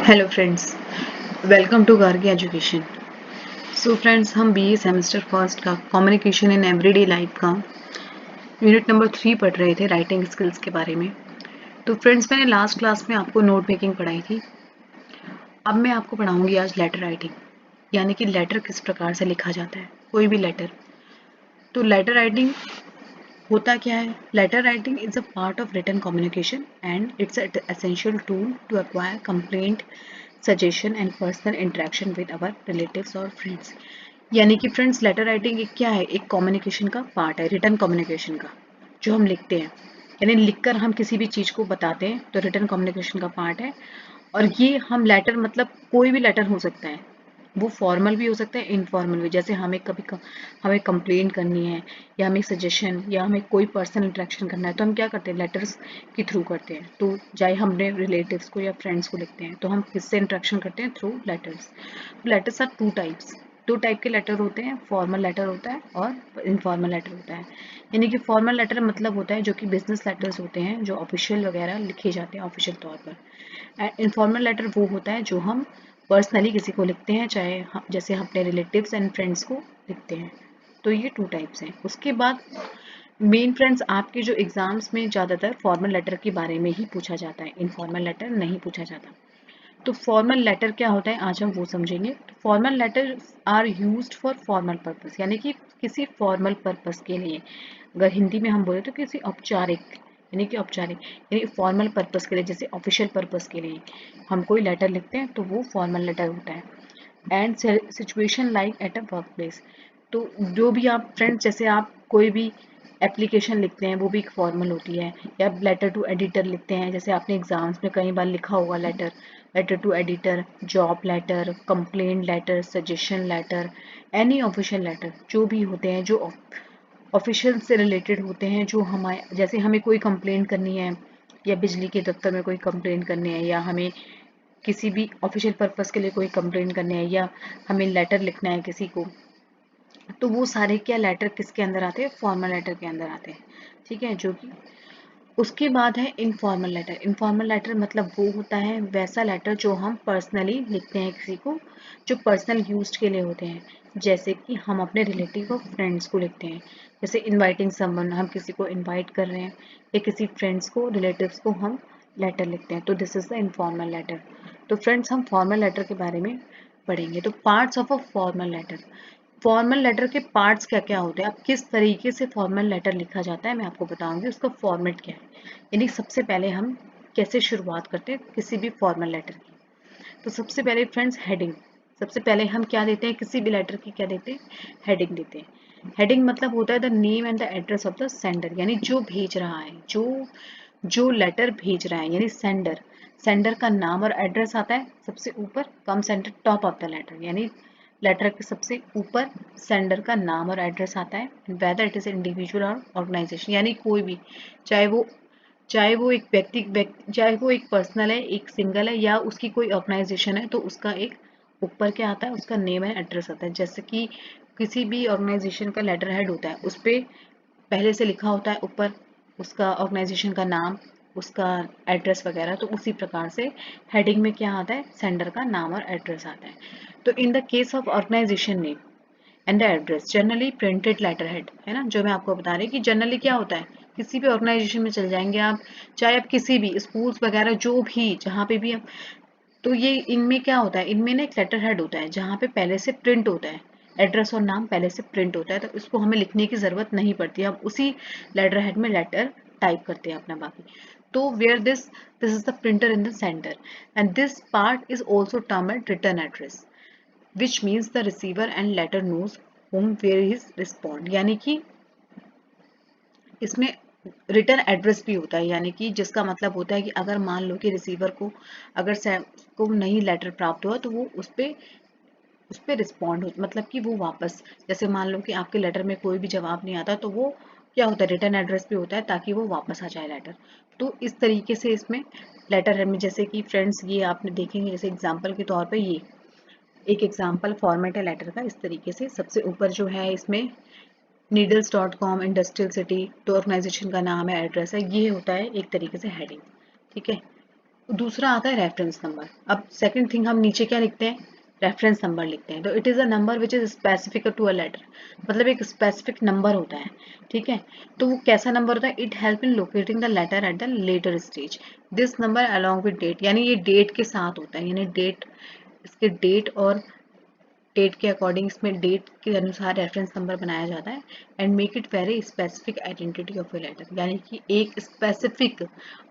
Hello friends, welcome to Gargi education. So friends, हम BA semester first का communication in everyday life का unit number 3 पढ़ रहे थे, राइटिंग स्किल्स के बारे में। तो फ्रेंड्स, मैंने लास्ट क्लास में आपको नोट मेकिंग पढ़ाई थी। अब मैं आपको पढ़ाऊंगी आज लेटर राइटिंग, यानी कि लेटर किस प्रकार से लिखा जाता है, कोई भी लेटर। तो लेटर राइटिंग होता क्या है? Letter writing is a part of written communication and it's an essential tool to acquire complaint, suggestion and personal interaction with our relatives और फ्रेंड्स। यानी कि फ्रेंड्स, लेटर राइटिंग एक क्या है? एक कम्युनिकेशन का पार्ट है, रिटन कम्युनिकेशन का, जो हम लिखते हैं। यानी लिखकर हम किसी भी चीज़ को बताते हैं, तो रिटन कम्युनिकेशन का पार्ट है। और ये हम लेटर मतलब कोई भी लेटर हो सकता है, वो फॉर्मल भी हो सकता है, इनफॉर्मल भी। जैसे हमें कंप्लेंट करनी है, या हमें सजेशन, या हमें कोई पर्सनल इंटरेक्शन करना है, तो हम क्या करते हैं? लेटर्स के थ्रू करते हैं। तो चाहे हमने रिलेटिव्स को या फ्रेंड्स को लिखते हैं, तो हम किससे इंटरेक्शन करते हैं? Through letters. Letters are two types. दो टाइप के लेटर होते हैं, फॉर्मल लेटर होता है और इनफॉर्मल लेटर होता है। यानी कि फॉर्मल लेटर मतलब होता है जो कि बिजनेस लेटर्स होते हैं, जो ऑफिशियल वगैरह लिखे जाते हैं ऑफिशियल तौर पर। इनफॉर्मल लेटर वो होता है जो हम पर्सनली किसी को लिखते हैं, चाहे जैसे हम अपने रिलेटिव्स एंड फ्रेंड्स को लिखते हैं। तो ये टू टाइप्स हैं। उसके बाद मेन फ्रेंड्स, आपके जो एग्जाम्स में ज़्यादातर फॉर्मल लेटर के बारे में ही पूछा जाता है, इनफॉर्मल लेटर नहीं पूछा जाता। तो फॉर्मल लेटर क्या होता है, आज हम वो समझेंगे। Formal letter are used for formal purpose, यानी कि किसी फॉर्मल पर्पस के लिए। अगर हिंदी में हम बोले तो किसी औपचारिक, यानी कि औपचारिक यानी फॉर्मल पर्पस के लिए, जैसे ऑफिशियल पर्पस के लिए हम कोई लेटर लिखते हैं, तो वो फॉर्मल लेटर होता है। And situation like at a work place. तो जो भी आप फ्रेंड्स, जैसे आप कोई भी एप्लीकेशन लिखते हैं, वो भी एक फॉर्मल होती है। या लेटर टू एडिटर लिखते हैं, जैसे आपने एग्जाम्स में कई बार लिखा होगा letter, letter to editor, job letter, complaint letter, suggestion letter, any official letter जो भी होते हैं, जो ऑफिशियल से रिलेटेड होते हैं, जो हमारे, जैसे हमें कोई कंप्लेंट करनी है, या बिजली के दफ्तर में कोई कंप्लेंट करनी है, या हमें किसी भी ऑफिशियल पर्पस के लिए कोई कंप्लेंट करनी है, या हमें लेटर लिखना है किसी को, तो वो सारे क्या लेटर किसके अंदर आते हैं? फॉर्मल लेटर के अंदर आते हैं। ठीक है, जो कि उसके बाद है इनफॉर्मल लेटर। इनफॉर्मल लेटर मतलब वो होता है वैसा लेटर जो हम पर्सनली लिखते हैं किसी को, जो पर्सनल यूज के लिए होते हैं। जैसे कि हम अपने रिलेटिव और फ्रेंड्स को लिखते हैं, जैसे इनवाइटिंग समवन, हम किसी को इनवाइट कर रहे हैं, या किसी फ्रेंड्स को, रिलेटिव्स को हम लेटर लिखते हैं, तो this is the informal letter. तो फ्रेंड्स, हम फॉर्मल लेटर के बारे में पढ़ेंगे। तो parts of a formal letter, formal letter के पार्ट्स क्या क्या होते हैं, अब किस तरीके से फॉर्मल लेटर लिखा जाता है मैं आपको बताऊंगी, उसका फॉर्मेट क्या है। यानी सबसे पहले हम कैसे शुरुआत करते हैं किसी भी फॉर्मल लेटर की। तो सबसे पहले फ्रेंड्स, हेडिंग। सबसे पहले हम क्या देते हैं किसी भी लेटर की? क्या देते हैं? हेडिंग देते हैं। हेडिंग मतलब होता है the name and the address of the sender, यानी जो भेज रहा है, जो जो लेटर भेज रहा है, यानी सेंडर। सेंडर का नाम और एड्रेस आता है सबसे ऊपर, कम centre, top of the letter, यानी लेटर के सबसे ऊपर सेंडर का नाम और एड्रेस आता है। वेदर इट इज इंडिविजुअल और ऑर्गेनाइजेशन, यानी कोई भी, चाहे वो एक चाहे वो एक पर्सनल है, एक सिंगल है, या उसकी कोई ऑर्गेनाइजेशन है, तो उसका एक ऊपर क्या आता है? उसका नेम एंड एड्रेस आता है। जैसे कि किसी भी ऑर्गेनाइजेशन का लेटर हेड होता है, उस पर पहले से लिखा होता है ऊपर उसका ऑर्गेनाइजेशन का नाम, उसका एड्रेस वगैरह। तो उसी प्रकार से हेडिंग में क्या आता है? सेंडर का नाम और एड्रेस आता है। तो in the case of organisation name and the address generally printed letter head, है ना, जो मैं आपको बता रही कि जनरली क्या होता है, किसी भी ऑर्गेनाइजेशन में चल जाएंगे आप, चाहे आप किसी भी स्कूल्स वगैरह, जो भी जहाँ पे भी आप, तो ये इनमें क्या होता है, इनमें ना एक लेटर हेड होता है जहाँ पे पहले से प्रिंट होता है, एड्रेस और नाम पहले से प्रिंट होता है, तो इसको हमें लिखने की जरूरत नहीं पड़ती, हम उसी लेटर हेड में लेटर टाइप करते हैं अपना बाकी। तो where this is the printer in the centre, and this part is also term at return address, which means the receiver and letter knows home where his respond, यानी कि इसमें return address भी होता है, यानी कि जिसका मतलब होता है कि अगर मान लो कि रिसीवर को अगर को नहीं लेटर प्राप्त हुआ, तो वो उस पे रिस्पॉन्ड हो, मतलब कि वो वापस, जैसे मान लो कि आपके लेटर में कोई भी जवाब नहीं आता, तो वो क्या होता है? रिटर्न एड्रेस भी होता है, ताकि वो वापस आ जाए लेटर। तो इस तरीके से इसमें लेटर हेड में, जैसे कि फ्रेंड्स ये आपने देखेंगे, जैसे एग्जाम्पल के तौर पे ये एक एग्जाम्पल फॉर्मेट है लेटर का, इस तरीके से सबसे ऊपर जो है इसमें needles.com, इंडस्ट्रियल सिटी, तो ऑर्गेनाइजेशन का नाम है, एड्रेस है, ये होता है एक तरीके से हेडिंग। ठीक है, दूसरा आता है रेफरेंस नंबर। अब सेकंड थिंग हम नीचे क्या लिखते हैं, रेफरेंस नंबर लिखते हैं। तो it is a number which is specific to a letter, मतलब एक स्पेसिफिक नंबर होता है, ठीक है। तो वो कैसा नंबर होता है, it help in locating the letter at the letter stage. This number along with date, यानी ये डेट के साथ होता है, यानी डेट, इसके डेट और डेट के अकॉर्डिंग इसमें डेट के अनुसार रेफरेंस नंबर बनाया जाता है। And make it very specific identity of a letter, यानी कि एक स्पेसिफिक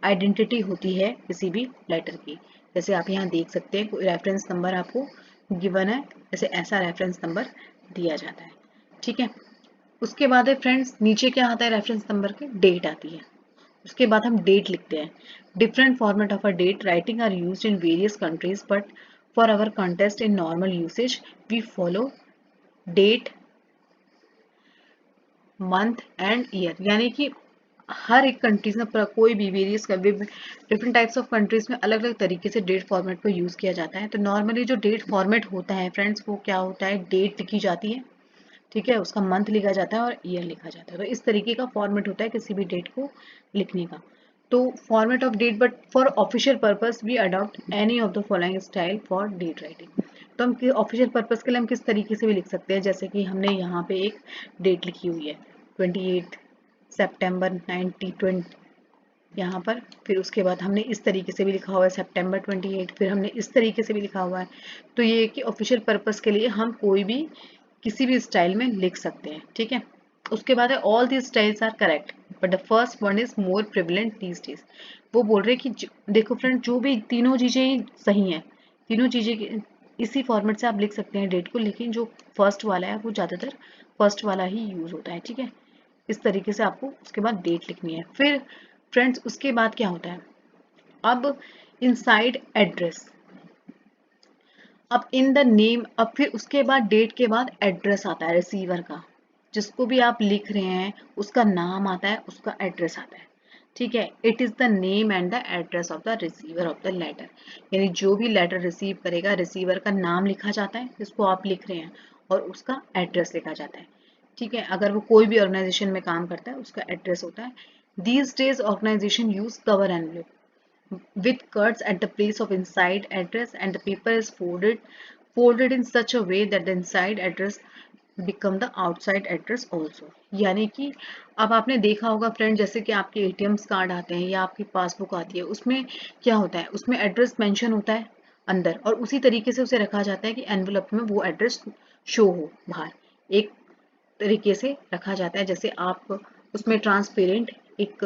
आइडेंटिटी होती है किसी भी लेटर की। जैसे आप यहाँ देख सकते हैं कोई रेफरेंस नंबर आपको गिवन है, जैसे ऐसा रेफरेंस नंबर दिया जाता है, ठीक है। उसके बाद है फ्रेंड्स, नीचे क्या आता है रेफरेंस नंबर के, डेट आती है। उसके बाद हम डेट लिखते हैं। Different format of a date writing are used in various countries, but for our contest in normal usage we follow date, month and year, यानी कि हर एक कंट्रीज में कोई भी various different types of countries में अलग अलग तरीके से डेट फॉर्मेट को यूज़ किया जाता है। तो नॉर्मली जो डेट फॉर्मेट होता है फ्रेंड्स, वो क्या होता है, डेट लिखी जाती है, ठीक है, उसका मंथ लिखा जाता है और ईयर लिखा जाता है। तो इस तरीके का फॉर्मेट होता है किसी भी डेट को लिखने का। तो format of date, but for official purpose we adopt any of the following style for date writing. तो हम ऑफिशियल पर्पस के लिए हम किस तरीके से भी लिख सकते हैं, जैसे कि हमने यहाँ पे एक डेट लिखी हुई है 28 सितंबर 1920 यहाँ पर, फिर उसके बाद हमने इस तरीके से भी लिखा हुआ है सितंबर 28, फिर हमने इस तरीके से भी लिखा हुआ है। तो ये कि ऑफिशियल पर्पस के लिए हम कोई भी किसी भी स्टाइल में लिख सकते हैं, ठीक है। उसके बाद है all these styles are correct but the first one is more prevalent these days. वो बोल रहे हैं कि देखो फ्रेंड, जो भी तीनों चीज़ें सही हैं, तीनों चीज़ें इसी फॉर्मेट से आप लिख सकते हैं डेट को, लेकिन जो फर्स्ट वाला है वो ज़्यादातर फर्स्ट वाला ही यूज़ होता है, ठीक है। इस तरीके से आपको उसके बाद डेट लिखनी है। फिर फ्रेंड्स उसके बाद क्या होता है, अब इनसाइड एड्रेस, अब इन द नेम, अब फिर उसके बाद डेट के बाद एड्रेस आता है रिसीवर का, जिसको भी आप लिख रहे हैं उसका नाम आता है, उसका एड्रेस आता है, ठीक है। It is the name and the address of the receiver of the letter, यानी जो भी लेटर रिसीव करेगा रिसीवर का नाम लिखा जाता है जिसको आप लिख रहे हैं, और उसका एड्रेस लिखा जाता है, ठीक है। अगर वो कोई भी ऑर्गेनाइजेशन में काम करता है उसका एड्रेस होता है। These days organisation use cover envelope with cuts at the place of inside address, and the paper is folded in such a way that the inside address become the outside address also। यानी कि अब आपने देखा होगा friend, जैसे कि आपके ATM card आते हैं या आपकी पासबुक आती है, उसमें क्या होता है, उसमें एड्रेस मेंशन होता है अंदर, और उसी तरीके से उसे रखा जाता है कि एनवलप में वो एड्रेस शो हो बाहर, एक तरीके से रखा जाता है। जैसे आप उसमें ट्रांसपेरेंट एक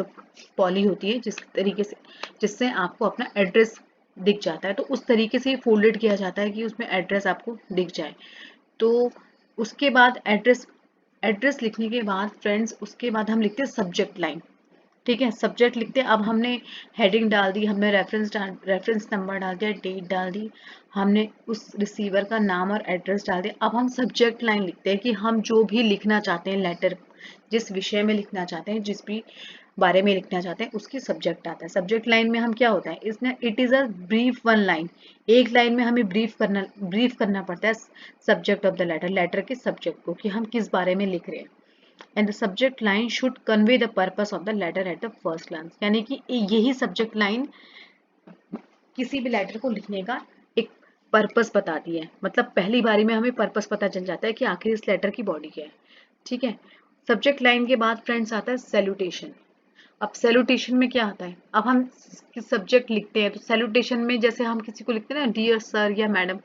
पॉली होती है जिस तरीके से, जिससे आपको अपना एड्रेस दिख जाता है, तो उस तरीके से फोल्डेड किया जाता है कि उसमें एड्रेस आपको दिख जाए। तो उसके बाद एड्रेस, एड्रेस लिखने के बाद फ्रेंड्स उसके बाद हम लिखते हैं सब्जेक्ट लाइन, ठीक है। सब्जेक्ट लिखते हैं, अब हमने हेडिंग डाल दी, हमने रेफरेंस नंबर डाल दिया, डेट डाल दी, हमने उस रिसीवर का नाम और एड्रेस डाल दिया। अब हम सब्जेक्ट लाइन लिखते हैं कि हम जो भी लिखना चाहते हैं लेटर, जिस विषय में लिखना चाहते हैं, जिस भी बारे में लिखना चाहते हैं, उसकी सब्जेक्ट आता है। सब्जेक्ट लाइन में हम क्या होता है, इसने it is a brief one line, एक लाइन में हमें ब्रीफ करना पड़ता है subject of the letter, letter के सब्जेक्ट को, कि हम किस बारे में लिख रहे हैं। And the subject line should convey the purpose of the letter at the first glance, यानी कि यही सब्जेक्ट लाइन किसी भी लेटर को लिखने का एक पर्पस बताती है, मतलब पहली बारी में हमें पर्पस पता चल जाता है कि आखिर इस लेटर की बॉडी क्या है, ठीक है। सब्जेक्ट लाइन के बाद फ्रेंड्स आता है सैल्यूटेशन। अब सैल्यूटेशन में क्या आता है, अब हम सब्जेक्ट लिखते हैं तो सैल्यूटेशन में जैसे हम किसी को लिखते हैं ना, डियर सर या मैडम,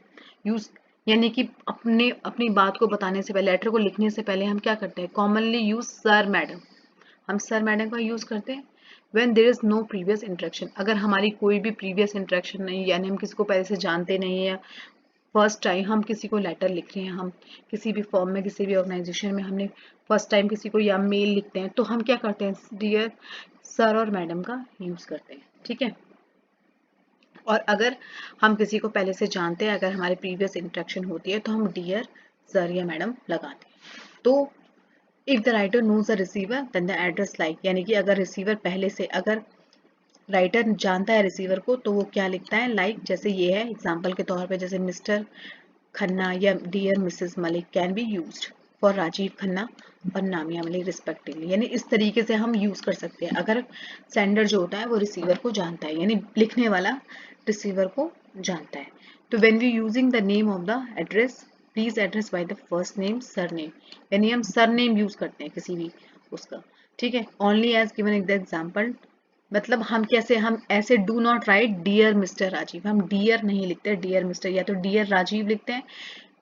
यूज, यानी कि अपने अपनी बात को बताने से पहले, लेटर को लिखने से पहले हम क्या करते हैं, कॉमनली यूज सर मैडम, हम सर मैडम का यूज करते हैं। When there is no previous interaction, अगर हमारी कोई भी प्रीवियस इंटरेक्शन नहीं, यानी हम किसी को पहले से जानते नहीं है, फर्स्ट टाइम हम किसी को लेटर लिख रहे हैं, हम किसी भी फॉर्म में किसी भी ऑर्गेनाइजेशन में हमने फर्स्ट टाइम किसी को या मेल लिखते हैं, तो हम क्या करते हैं, डियर सर और मैडम का यूज करते हैं, ठीक है। और अगर हम किसी को पहले से जानते हैं, अगर हमारी प्रीवियस इंटरेक्शन होती है, तो हम डियर सर या मैडम लगाते हैं। तो if the writer knows the receiver then the address like, यानी कि अगर रिसीवर पहले से, अगर राइटर जानता है रिसीवर को, तो वो क्या लिखता है, लाइक जैसे ये है एग्जाम्पल के तौर पे, जैसे मिस्टर खन्ना या dear Mrs Malik can be used, for Rajiv Khanna और नामिया मलिक रिस्पेक्टिवली। यानी इस तरीके से हम यूज कर सकते हैं अगर सेंडर जो होता है वो रिसीवर को जानता है, यानी लिखने वाला रिसीवर को जानता है। तो when we using the name of the address, please address by the first name surname, यानी हम सर नेम यूज करते हैं किसी भी उसका, ठीक है। Only as given in the example, मतलब हम कैसे, हम ऐसे do not write dear Mr Rajiv, हम डियर नहीं लिखते डियर मिस्टर, या तो डियर राजीव लिखते हैं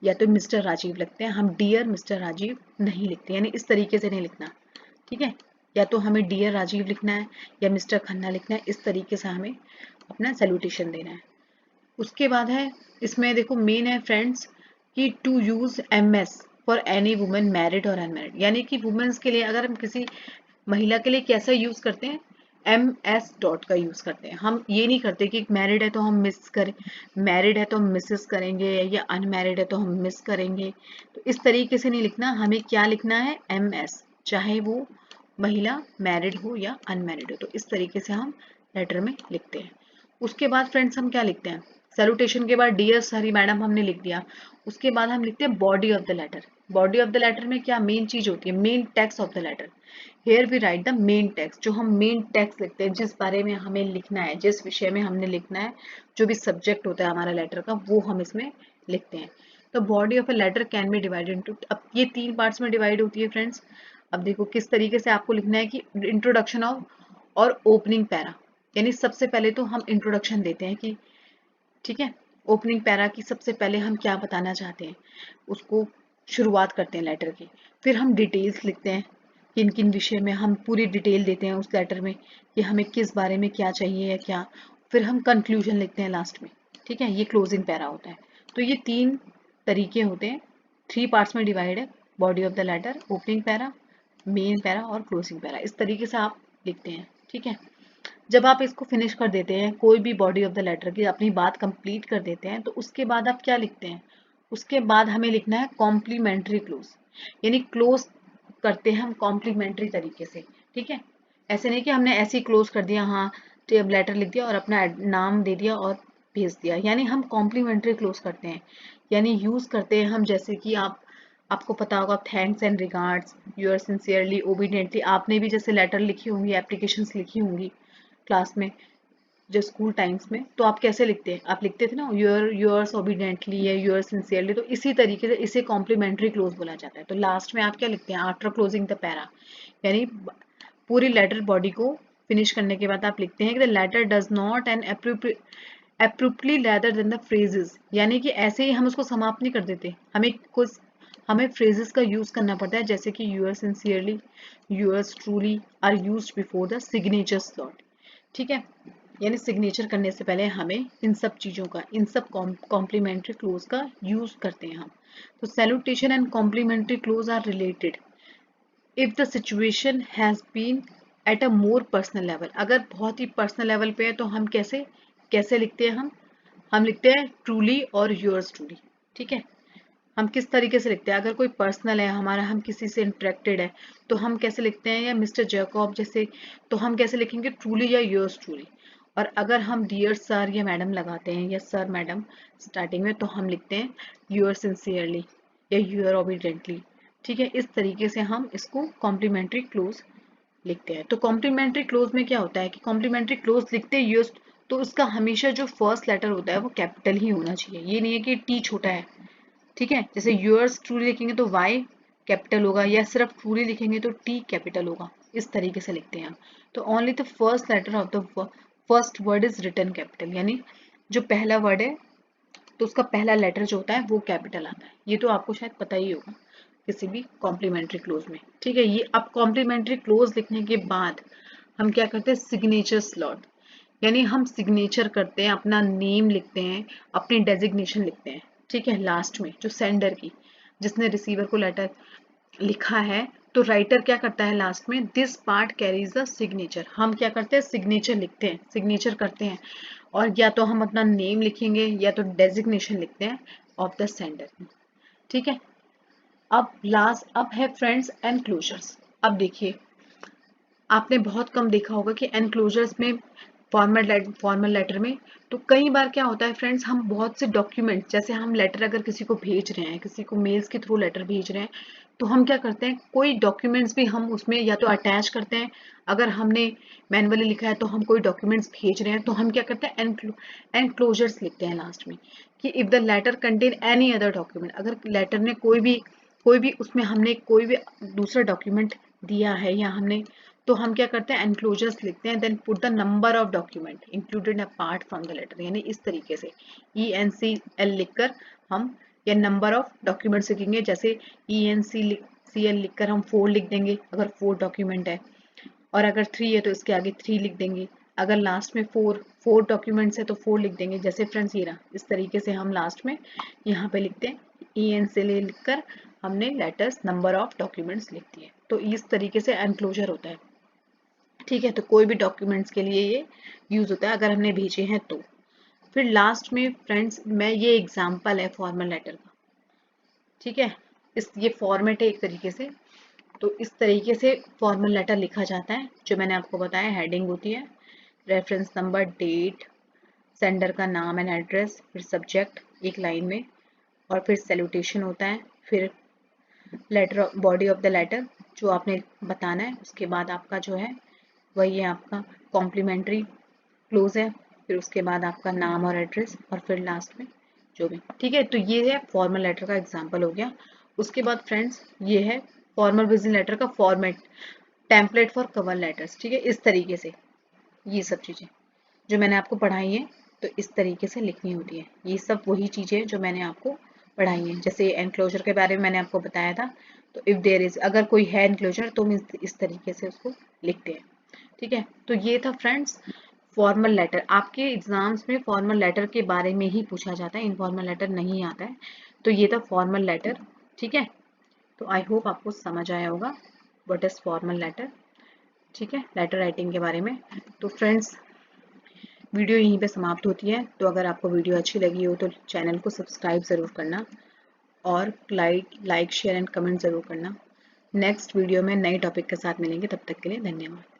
या तो मिस्टर राजीव लिखते हैं, हम डियर मिस्टर राजीव नहीं लिखते, यानी इस तरीके से नहीं लिखना, ठीक है। या तो हमें डियर राजीव लिखना है या मिस्टर खन्ना लिखना है, इस तरीके से हमें अपना सैल्यूटेशन देना है। उसके बाद है इसमें देखो मेन है फ्रेंड्स कि to use M S for any women married और अनमैरिड, यानी कि वुमेन्स के लिए अगर हम किसी महिला के लिए कैसा यूज करते हैं, एम एस डॉट का यूज करते हैं। हम ये नहीं करते कि मैरिड है तो हम मिस करें, मैरिड है तो हम मिसेस करेंगे, या अनमैरिड है तो हम मिस करेंगे, तो इस तरीके से नहीं लिखना। हमें क्या लिखना है, एम एस, चाहे वो महिला मैरिड हो या अनमैरिड हो, तो इस तरीके से हम लेटर में लिखते हैं। उसके बाद फ्रेंड्स हम क्या लिखते हैं, सैल्यूटेशन के बाद डियर सॉरी मैडम हमने लिख दिया। उसके बाद हम लिखते हैं body of the letter. Body of the letter में क्या मेन चीज होती है, main text of the letter. Here we write the main text, जो हम मेन टेक्स्ट लिखते हैं, जिस बारे में हमें लिखना है, जिस विषय में हमने लिखना है, जो भी सब्जेक्ट होता है हमारा लेटर का, वो हम इसमें लिखते हैं। तो body of a letter can be divided into, अब ये 3 पार्ट्स में डिवाइड होती है फ्रेंड्स। अब देखो किस तरीके से आपको लिखना है कि इंट्रोडक्शन ऑफ और ओपनिंग पैरा, यानी सबसे पहले तो हम इंट्रोडक्शन देते हैं कि, ठीक है, ओपनिंग पैरा की सबसे पहले हम क्या बताना चाहते हैं, उसको शुरुआत करते हैं लेटर की। फिर हम डिटेल्स लिखते हैं, किन किन विषय में हम पूरी डिटेल देते हैं उस लेटर में कि हमें किस बारे में क्या चाहिए या क्या। फिर हम कंक्लूजन लिखते हैं लास्ट में, ठीक है, ये क्लोजिंग पैरा होता है। तो ये 3 तरीके होते हैं, 3 पार्ट्स में डिवाइड है, body of the letter, opening para, main para और क्लोजिंग पैरा, इस तरीके से आप लिखते हैं, ठीक है। जब आप इसको फिनिश कर देते हैं, कोई भी बॉडी ऑफ द लेटर की अपनी बात कंप्लीट कर देते हैं, तो उसके बाद आप क्या लिखते हैं, उसके बाद हमें लिखना है कॉम्प्लीमेंट्री क्लोज, यानी क्लोज करते हैं हम कॉम्प्लीमेंट्री तरीके से, ठीक है। ऐसे नहीं कि हमने ऐसे ही क्लोज कर दिया, हाँ लेटर लिख दिया और अपना नाम दे दिया और भेज दिया, यानी हम कॉम्प्लीमेंट्री क्लोज करते हैं, यानी यूज करते हैं हम, जैसे कि आपको पता होगा thanks and regards, yours sincerely obediently, आपने भी जैसे लेटर लिखी होंगी, एप्लीकेशंस लिखी होंगी क्लास में, जो स्कूल टाइम्स में, तो आप कैसे लिखते हैं, आप लिखते थे ना योर्स ओबीडियंटली या योर सिंसियरली, तो इसी तरीके से इसे कॉम्प्लीमेंट्री क्लोज बोला जाता है। तो लास्ट में आप क्या लिखते हैं, आफ्टर क्लोजिंग द पैरा, यानी पूरी लेटर बॉडी को फिनिश करने के बाद आप लिखते हैं कि the letter does not end appropriately rather than the phrases, यानी कि ऐसे ही हम उसको समाप्त नहीं कर देते, हमें फ्रेजेस का यूज करना पड़ता है, जैसे कि your sincerely, yours truly are used before the signature slot, ठीक है। यानी सिग्नेचर करने से पहले हमें इन सब चीज़ों का, इन सब कॉम्प्लीमेंट्री क्लोज का यूज करते हैं हम। तो salutation and complimentary close are related if the situation has been at a more personal level, अगर बहुत ही पर्सनल लेवल पे है तो हम कैसे कैसे लिखते हैं, हम लिखते हैं ट्रूली और योर्स ट्रूली, ठीक है। हम किस तरीके से लिखते हैं, अगर कोई पर्सनल है हमारा, हम किसी से इंटरेक्टेड है, तो हम कैसे लिखते हैं, या मिस्टर जैकब जैसे, तो हम कैसे लिखेंगे, ट्रूली या योर्स ट्रूली। और अगर हम डियर सर या मैडम लगाते हैं या सर मैडम स्टार्टिंग में, तो हम लिखते हैं योर सिंसियरली या योर ओबीडियंटली, ठीक है। इस तरीके से हम इसको कॉम्प्लीमेंट्री क्लोज लिखते हैं। तो कॉम्प्लीमेंट्री क्लोज में क्या होता है कि कॉम्प्लीमेंट्री क्लोज लिखते यूज, तो उसका हमेशा जो फर्स्ट लेटर होता है वो कैपिटल ही होना चाहिए, ये नहीं है कि टी छोटा है, ठीक है। जैसे यूअर्स ट्रूली लिखेंगे तो वाई कैपिटल होगा, या सिर्फ ट्रूली लिखेंगे तो टी कैपिटल होगा, इस तरीके से लिखते हैं हम। तो only the first letter of the first word is written capital, यानी जो पहला वर्ड है तो उसका पहला लेटर जो होता है वो कैपिटल आता है, ये तो आपको शायद पता ही होगा किसी भी कॉम्प्लीमेंट्री क्लोज में, ठीक है। ये अब कॉम्प्लीमेंट्री क्लोज लिखने के बाद हम क्या करते हैं, सिग्नेचर स्लॉट, यानी हम सिग्नेचर करते हैं, अपना नेम लिखते हैं, अपनी डेजिग्नेशन लिखते हैं, ठीक है। लास्ट में जो सेंडर की, जिसने रिसीवर को लेटर लिखा है, तो राइटर क्या करता है लास्ट में, this part carries the signature, हम क्या करते हैं, सिग्नेचर लिखते हैं, सिग्नेचर करते हैं, और या तो हम अपना नेम लिखेंगे या तो डेजिग्नेशन लिखते हैं ऑफ द सेंडर, ठीक है। अब है फ्रेंड्स एनक्लोजर्स। अब देखिए, आपने बहुत कम देखा होगा कि एनक्लोजर्स में फॉर्मल लेटर में तो कई बार क्या होता है फ्रेंड्स, हम बहुत से डॉक्यूमेंट, जैसे हम लेटर अगर किसी को भेज रहे हैं, किसी को मेल्स के थ्रू लेटर भेज रहे हैं, तो हम क्या करते हैं, कोई डॉक्यूमेंट्स भी हम उसमें या तो अटैच करते हैं, अगर हमने मैनुअली लिखा है तो हम कोई डॉक्यूमेंट्स भेज रहे हैं तो हम क्या करते हैं, एनक्लोजर्स लिखते हैं लास्ट में, कि if the letter contain any other document, अगर लेटर ने कोई भी उसमें हमने कोई भी दूसरा डॉक्यूमेंट दिया है या हमने, तो हम क्या करते हैं, एनक्लोजर्स लिखते हैं, then put the number of document included apart from the letter, यानी इस तरीके से ENCL लिखकर हम, या नंबर ऑफ डॉक्यूमेंट्स लिखेंगे, जैसे ENCL लिखकर हम 4 लिख देंगे अगर 4 डॉक्यूमेंट है, और अगर 3 है तो इसके आगे 3 लिख देंगे, अगर लास्ट में 4 डॉक्यूमेंट्स है तो 4 लिख देंगे। जैसे फ्रेंड्स ये रहा, इस तरीके से हम लास्ट में यहाँ पे लिखते हैं, ENCL लिखकर हमने लेटर्स नंबर ऑफ डॉक्यूमेंट्स लिख दिए, तो इस तरीके से एनक्लोजर होता है। ठीक है, तो कोई भी डॉक्यूमेंट्स के लिए ये यूज होता है अगर हमने भेजे हैं तो। फिर लास्ट में फ्रेंड्स, मैं ये एग्जांपल है फॉर्मल लेटर का, ठीक है, ये फॉर्मेट है एक तरीके से, तो इस तरीके से फॉर्मल लेटर लिखा जाता है, जो मैंने आपको बताया, हेडिंग होती है, रेफरेंस नंबर, डेट, सेंडर का नाम एंड एड्रेस, फिर सब्जेक्ट एक लाइन में, और फिर सैल्यूटेशन होता है, फिर letter, body of the letter जो आपने बताना है, उसके बाद आपका जो है वही है आपका कॉम्प्लीमेंट्री क्लोज है, फिर उसके बाद आपका नाम और एड्रेस, और फिर लास्ट में जो भी, ठीक है। तो ये है फॉर्मल लेटर का एग्जांपल हो गया। उसके बाद फ्रेंड्स ये है फॉर्मल बिजनेस लेटर का format, template for cover letters, ठीक है, इस तरीके से ये सब चीज़ें जो मैंने आपको पढ़ाई है, तो इस तरीके से लिखनी होती है, ये सब वही चीज़ें जो मैंने आपको पढ़ाई है। जैसे एनक्लोजर के बारे में मैंने आपको बताया था, तो इफ़ देयर इज, अगर कोई है एनक्लोजर तो हम इस तरीके से उसको लिखते हैं, ठीक है। तो ये था फ्रेंड्स फॉर्मल लेटर। आपके एग्जाम्स में फॉर्मल लेटर के बारे में ही पूछा जाता है, इनफॉर्मल लेटर नहीं आता है, तो ये था फॉर्मल लेटर, ठीक है। तो आई होप आपको समझ आया होगा व्हाट इज फॉर्मल लेटर, ठीक है, लेटर राइटिंग के बारे में। तो फ्रेंड्स वीडियो यहीं पे समाप्त होती है, तो अगर आपको वीडियो अच्छी लगी हो तो चैनल को सब्सक्राइब ज़रूर करना, और लाइक शेयर एंड कमेंट ज़रूर करना। नेक्स्ट वीडियो में नए टॉपिक के साथ मिलेंगे, तब तक के लिए धन्यवाद।